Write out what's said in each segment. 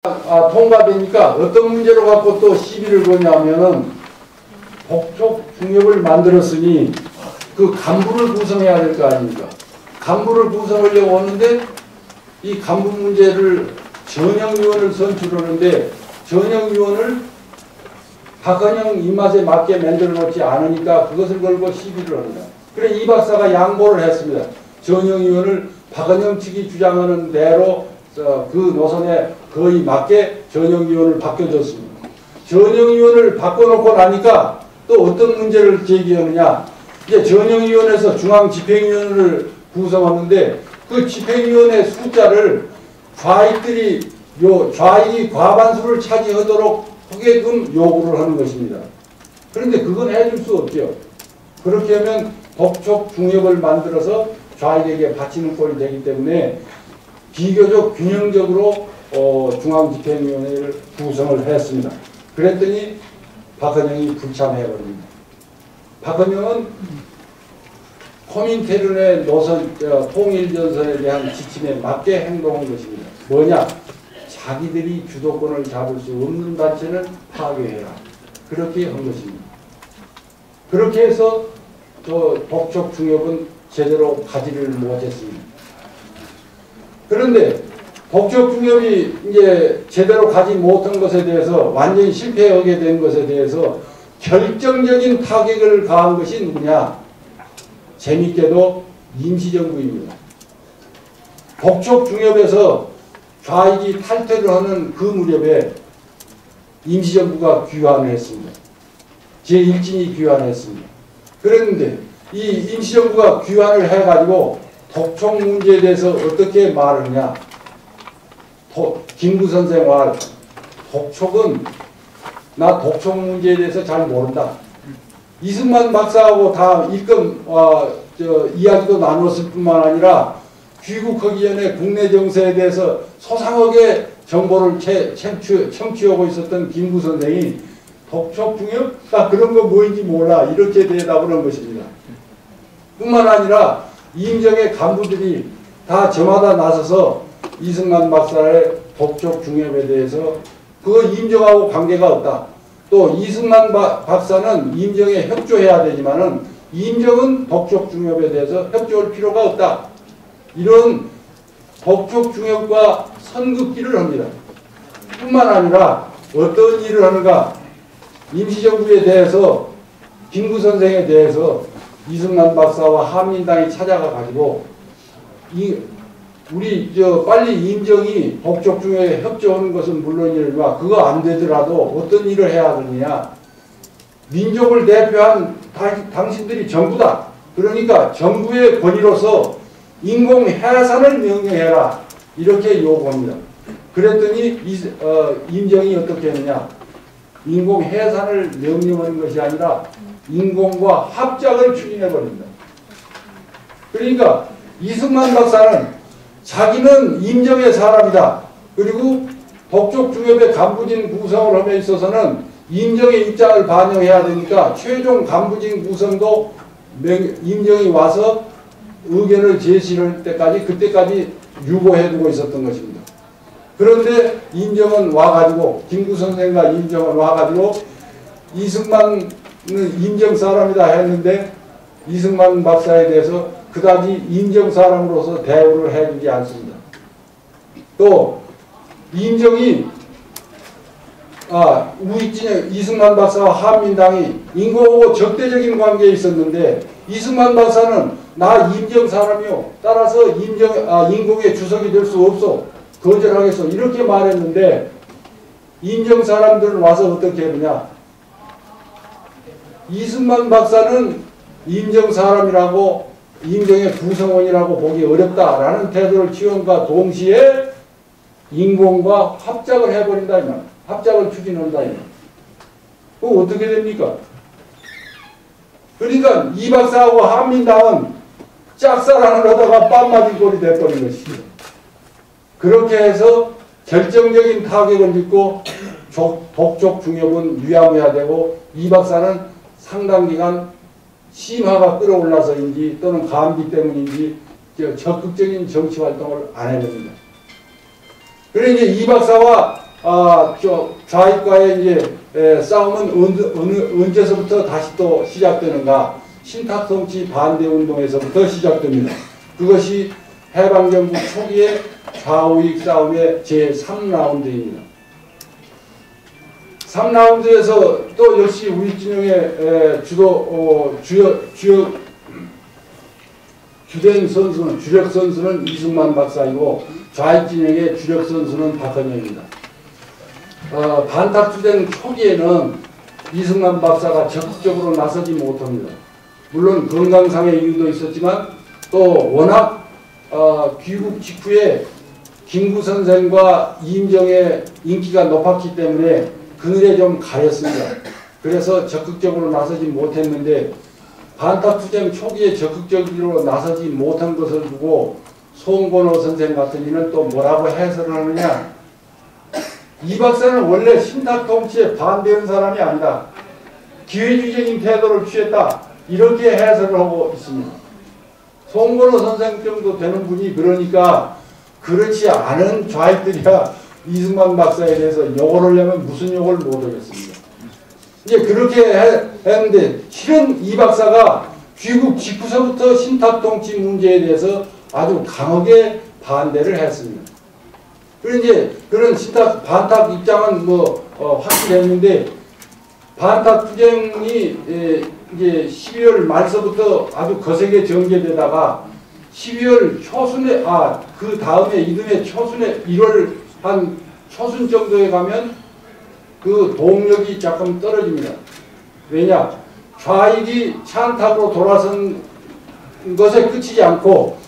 통과되니까 어떤 문제로 갖고 또 시비를 거냐면은 법적 중역을 만들었으니 그 간부를 구성해야 될 거 아닙니까? 간부를 구성하려고 하는데 이 간부 문제를 전형위원을 선출하는데 전형위원을 박헌영 입맛에 맞게 만들어 놓지 않으니까 그것을 걸고 시비를 합니다. 그래 이 박사가 양보를 했습니다. 전형위원을 박헌영 측이 주장하는 대로 그 노선에 거의 맞게 전형위원을 바꿔줬습니다. 전형위원을 바꿔놓고 나니까 또 어떤 문제를 제기하느냐. 이제 전형위원회에서 중앙집행위원회를 구성하는데 그 집행위원회 숫자를 좌익이 과반수를 차지하도록 하게끔 요구를 하는 것입니다. 그런데 그건 해줄 수 없죠. 그렇게 하면 법적 중역을 만들어서 좌익에게 바치는 꼴이 되기 때문에 비교적 균형적으로 중앙집행위원회를 구성을 했습니다. 그랬더니 박헌영이 불참해버립니다. 박헌영은 코민테른의 노선, 통일전선에 대한 지침에 맞게 행동한 것입니다. 뭐냐? 자기들이 주도권을 잡을 수 없는 단체는 파괴해라. 그렇게 한 것입니다. 그렇게 해서 법적 중역은 제대로 가지를 못했습니다. 그런데 법적 중역이 이제 제대로 가지 못한 것에 대해서 완전히 실패하게 된 것에 대해서 결정적인 타격을 가한 것이 누구냐? 재밌게도 임시정부입니다. 법적 중역에서 좌익이 탈퇴를 하는 그 무렵에 임시정부가 귀환을 했습니다. 제1진이 귀환을 했습니다. 그런데 이 임시정부가 귀환을 해가지고 독촉 문제에 대해서 어떻게 말하느냐. 김구 선생 말, 독촉은 나 독촉 문제에 대해서 잘 모른다. 이승만 박사하고 다 일끔 이야기도 나눴을 뿐만 아니라 귀국하기 전에 국내 정세에 대해서 소상하게 정보를 청취하고 있었던 김구 선생이 독촉 중역? 나 그런 거 뭐인지 몰라. 이렇게 대답을 한 것입니다. 뿐만 아니라 임정의 간부들이 다 저마다 나서서 이승만 박사의 독촉 중역에 대해서 그거 임정하고 관계가 없다. 또 이승만 박사는 임정에 협조해야 되지만은 임정은 독촉 중역에 대해서 협조할 필요가 없다. 이런 독촉 중역과 선긋기를 합니다. 뿐만 아니라 어떤 일을 하는가. 임시정부에 대해서 김구 선생에 대해서 이승만 박사와 한민당이 찾아가 가지고 우리 빨리 임정이 독촉 중역에 협조하는 것은 물론이지만 그거 안 되더라도 어떤 일을 해야 하느냐. 민족을 대표한 당신들이 정부다. 그러니까 정부의 권위로서 인공 해산을 명령해라. 이렇게 요구합니다. 그랬더니 임정이 어떻게 했느냐. 인공 해산을 명령하는 것이 아니라 인공과 합작을 추진해버립니다. 그러니까 이승만 박사는 자기는 임정의 사람이다. 그리고 독촉 중역의 간부진 구성을 함에 있어서는 임정의 입장을 반영해야 되니까 최종 간부진 구성도 임정이 와서 의견을 제시할 때까지 그때까지 유보해두고 있었던 것입니다. 그런데 임정은 와가지고 김구 선생과 임정은 와가지고 이승만은 임정 사람이다 했는데 이승만 박사에 대해서 그다지 임정 사람으로서 대우를 해주지 않습니다. 또 임정이 이승만 박사와 한민당이 인공하고 적대적인 관계에 있었는데 이승만 박사는 나 임정 사람이요. 따라서 인공의 주석이 될 수 없어. 거절하겠어. 이렇게 말했는데 임정 사람들은 와서 어떻게 했느냐. 이승만 박사는 임정 사람이라고 임정의 구성원이라고 보기 어렵다라는 태도를 취함과 동시에 인공과 합작을 해버린다. 이 말. 합작을 추진한다. 이 말. 그거 어떻게 됩니까? 그러니까 이 박사하고 한민당은 짝사랑을 하다가 뺨 맞은 꼴이 돼버린 것이죠. 그렇게 해서 결정적인 타격을 딛고 독촉 중역은 유야무야되고 이 박사는 상당 기간 심화가 끌어올라서인지 또는 감기 때문인지 적극적인 정치활동을 안 해냅니다. 그러니 이제 이 박사와 좌익과의 이제 싸움은 언제서부터 다시 또 시작되는가? 신탁정치 반대 운동에서부터 시작됩니다. 그것이 해방정부 초기의 좌우익 싸움의 제3라운드입니다. 3라운드에서 또 역시 우익 진영의 주된 선수는, 주력 선수는 이승만 박사이고 좌익 진영의 주력 선수는 박헌영입니다. 반탁투쟁 초기에는 이승만 박사가 적극적으로 나서지 못합니다. 물론 건강상의 이유도 있었지만 또 워낙 귀국 직후에 김구 선생과 이임정의 인기가 높았기 때문에 그늘에 좀 가렸습니다. 그래서 적극적으로 나서지 못했는데 반탁투쟁 초기에 적극적으로 나서지 못한 것을 두고 송건호 선생 같은 이는 또 뭐라고 해설을 하느냐. 이 박사는 원래 신탁통치에 반대한 사람이 아니다. 기회주의적인 태도를 취했다. 이렇게 해설을 하고 있습니다. 송건호 선생 정도 되는 분이 그러니까 그렇지 않은 좌익들이야 이승만 박사에 대해서 욕을 하려면 무슨 욕을 못 하겠습니다. 이제 그렇게 했는데 실은 이 박사가 귀국 직후서부터 신탁통치 문제에 대해서 아주 강하게 반대를 했습니다. 그리고 이제 그런 반탁 입장은 확실했는데 반탁투쟁이 이제 12월 말서부터 아주 거세게 전개되다가 12월 초순에 그 다음에 이듬해 초순에 1월 한 초순 정도에 가면 그 동력이 조금 떨어집니다. 왜냐? 좌익이 찬탁으로 돌아선 것에 그치지 않고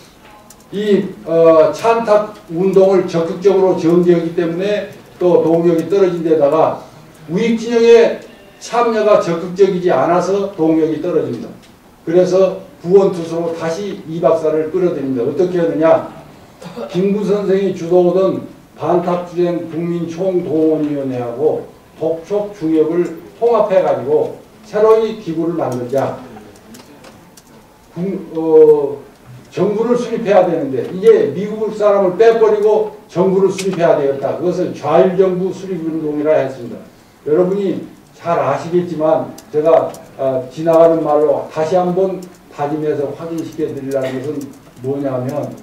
이 찬탁 운동을 적극적으로 전개하기 때문에 또 동력이 떨어진 데다가 우익 진영의 참여가 적극적이지 않아서 동력이 떨어집니다. 그래서 구원투수로 다시 이 박사를 끌어들입니다. 어떻게 하느냐? 김구 선생이 주도하던 반탁투쟁 국민총동원위원회하고 독촉 중역을 통합해가지고 새로이 기구를 만들자. 정부를 수립해야 되는데 이게 미국 사람을 빼버리고 정부를 수립해야 되겠다. 그것을 좌일정부 수립운동이라 했습니다. 여러분이 잘 아시겠지만 제가 지나가는 말로 다시 한번 다짐해서 확인시켜 드리려는 것은 뭐냐면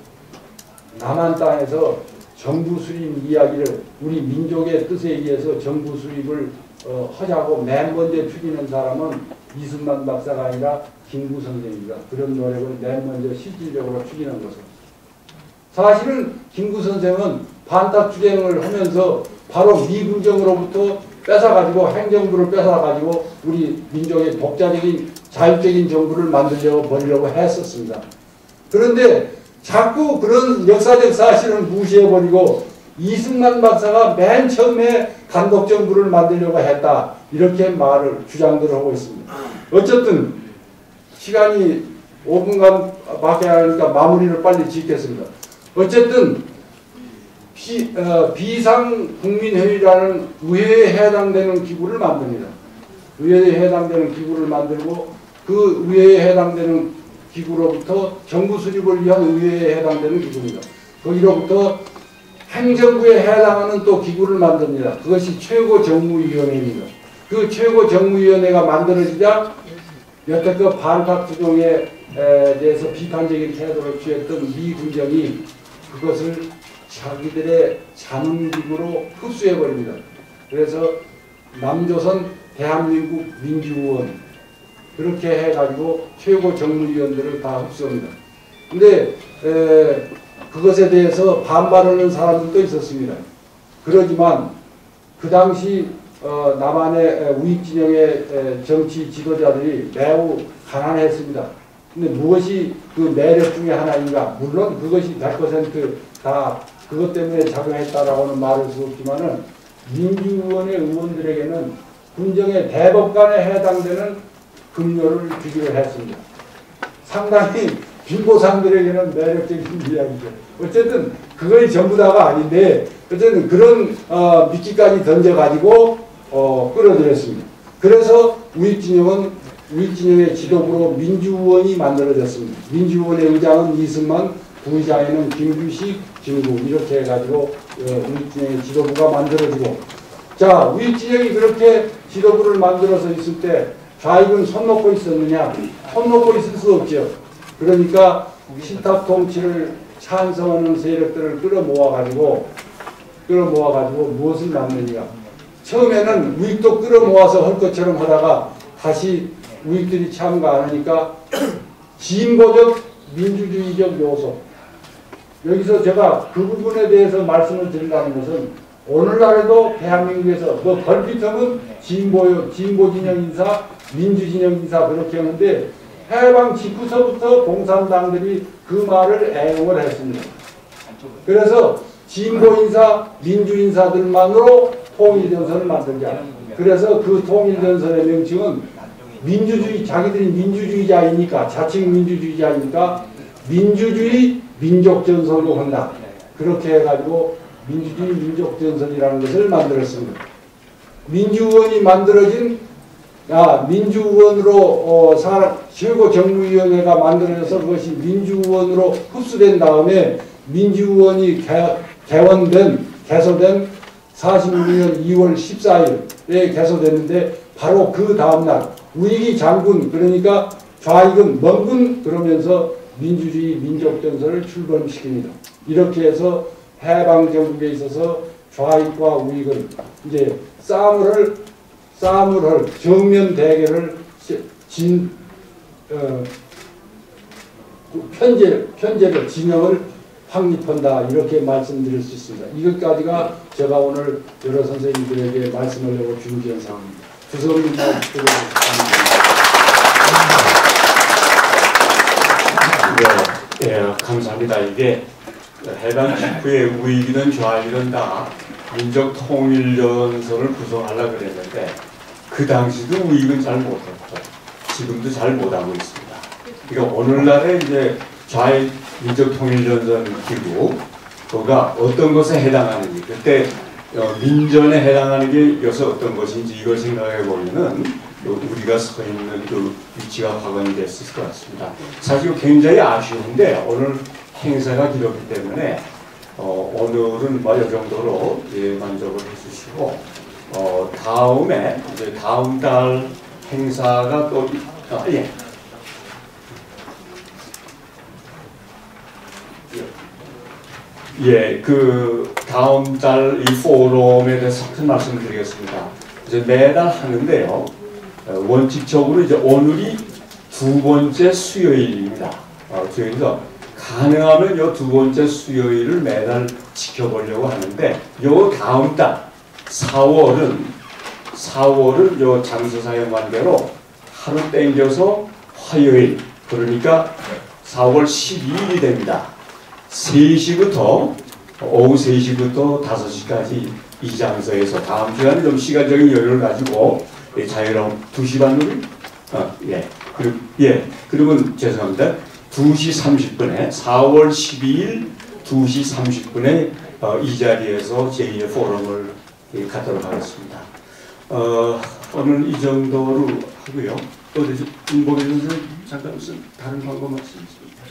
남한 땅에서 정부 수립 이야기를 우리 민족의 뜻에 의해서 정부 수립을 하자고 맨 먼저 추진한 사람은 이승만 박사가 아니라 김구 선생입니다. 그런 노력을 맨 먼저 실질적으로 추진한 것은. 사실은 김구 선생은 반탁투쟁을 하면서 바로 미군정으로부터 뺏어가지고 행정부를 뺏어가지고 우리 민족의 독자적인 자율적인 정부를 만들려고 버리려고 했었습니다. 그런데 자꾸 그런 역사적 사실을 무시해버리고 이승만 박사가 맨 처음에 단독정부를 만들려고 했다. 이렇게 주장들을 하고 있습니다. 어쨌든 시간이 5분간 밖에 하니까 마무리를 빨리 짓겠습니다. 어쨌든 비상국민회의라는 의회에 해당되는 기구를 만듭니다. 의회에 해당되는 기구를 만들고 그 의회에 해당되는 기구로부터 정부 수립을 위한 의회에 해당되는 기구입니다. 거기로부터 행정부에 해당하는 또 기구를 만듭니다. 그것이 최고정무위원회입니다. 그 최고정무위원회가 만들어지자 여태껏 반탁투쟁에 대해서 비판적인 태도를 취했던 미군정이 그것을 자기들의 자문기구로 흡수해버립니다. 그래서 남조선 대한민국 민주의원 그렇게 해가지고 최고정무위원들을 다 흡수합니다. 근데 그것에 대해서 반발하는 사람들도 있었습니다. 그러지만 그 당시 남한의 우익 진영의 정치 지도자들이 매우 가난했습니다. 근데 무엇이 그 매력 중에 하나인가? 물론 그것이 100% 그것 때문에 작용했다라고는 말할 수 없지만은 민주의원의 의원들에게는 군정의 대법관에 해당되는 급료를 주기로 했습니다. 상당히 빈보상들에게는 매력적인 이야기죠. 어쨌든 그거이 전부 다가 아닌데 어쨌든 그런 미끼까지 던져가지고 끌어들였습니다. 그래서 우익진영의 지도부로 민주의원이 만들어졌습니다. 민주의원의 의장은 이승만, 부의장에는 김규식, 김구 이렇게 해가지고 우익진영의 지도부가 만들어지고, 자, 우익진영이 그렇게 지도부를 만들어서 있을 때 좌익은 손 놓고 있었느냐? 손 놓고 있을 수 없죠. 그러니까 신탁 통치를 찬성하는 세력들을 끌어모아가지고 무엇을 만드느냐? 처음에는 우익도 끌어모아서 할 것처럼 하다가 다시 우익들이 참가 안 하니까 진보적 민주주의적 요소. 여기서 제가 그 부분에 대해서 말씀을 드리려는 것은 오늘날에도 대한민국에서 뭐 걸핏하면 진보 진영 인사, 민주 진영 인사 그렇게 하는데 해방 직후서부터 공산당들이 그 말을 애용을 했습니다. 그래서 진보 인사, 민주 인사들만으로 통일전선을 만들자. 그래서 그 통일전선의 명칭은 민주주의, 자기들이 민주주의자이니까, 자칭 민주주의자이니까 민주주의 민족전선으로 한다. 그렇게 해가지고 민주주의 민족전선이라는 것을 만들었습니다. 민주의원이 만들어진, 민주의원으로 최고정무위원회가 만들어져서 그것이 민주의원으로 흡수된 다음에 민주의원이 개소된 46년 2월 14일에 개소됐는데 바로 그 다음날 우익이 장군, 그러니까 좌익은 멍군 그러면서 민주주의 민족전선을 출범시킵니다. 이렇게 해서 해방정국에 있어서 좌익과 우익은 이제 싸움을 할 정면 대결을 편제를 진영을 확립한다, 이렇게 말씀드릴 수 있습니다. 이것까지가 제가 오늘 여러 선생님들에게 말씀하려고 준비한 상황입니다. 주성님 네, 감사합니다. 이게 해방 직후에 우익이든 좌익이든 다 민족통일전선을 구성하려고 그랬는데 그 당시도 우익은 잘 못했고 지금도 잘 못하고 있습니다. 그러니까 오늘날의 이제 좌익 민족통일전선 기구 그가 어떤 것에 해당하는지, 그때 민전에 해당하는 게 여기서 어떤 것인지 이걸 생각해 보면은 우리가 서 있는 그 위치가 확언이 됐을 것 같습니다. 사실 굉장히 아쉬운데 오늘 행사가 길었기 때문에 오늘은 뭐 이 정도로 만족을 해주시고 다음에 이제 다음 달 행사가 또 그 다음 달 이 포럼에 대해서 큰 말씀을 드리겠습니다. 이제 매달 하는데요. 원칙적으로 이제 오늘이 두 번째 수요일입니다. 그래서 가능하면 이 두 번째 수요일을 매달 지켜보려고 하는데 요 다음 달 4월은 요 장소사용 관계로 하루 땡겨서 화요일, 그러니까 4월 12일이 됩니다. 3시부터 오후 3시부터 5시까지 이 장소에서 다음 시간에 좀 시간적인 여유를 가지고 자유로운 2시 반으로 그러면 죄송합니다. 2시 30분에 4월 12일 2시 30분에 이 자리에서 제2의 포럼을 갖도록 하겠습니다. 오늘 이 정도로 하고요. 또 인보기 선생님 잠깐 무슨 다른 방법 말씀이십니까?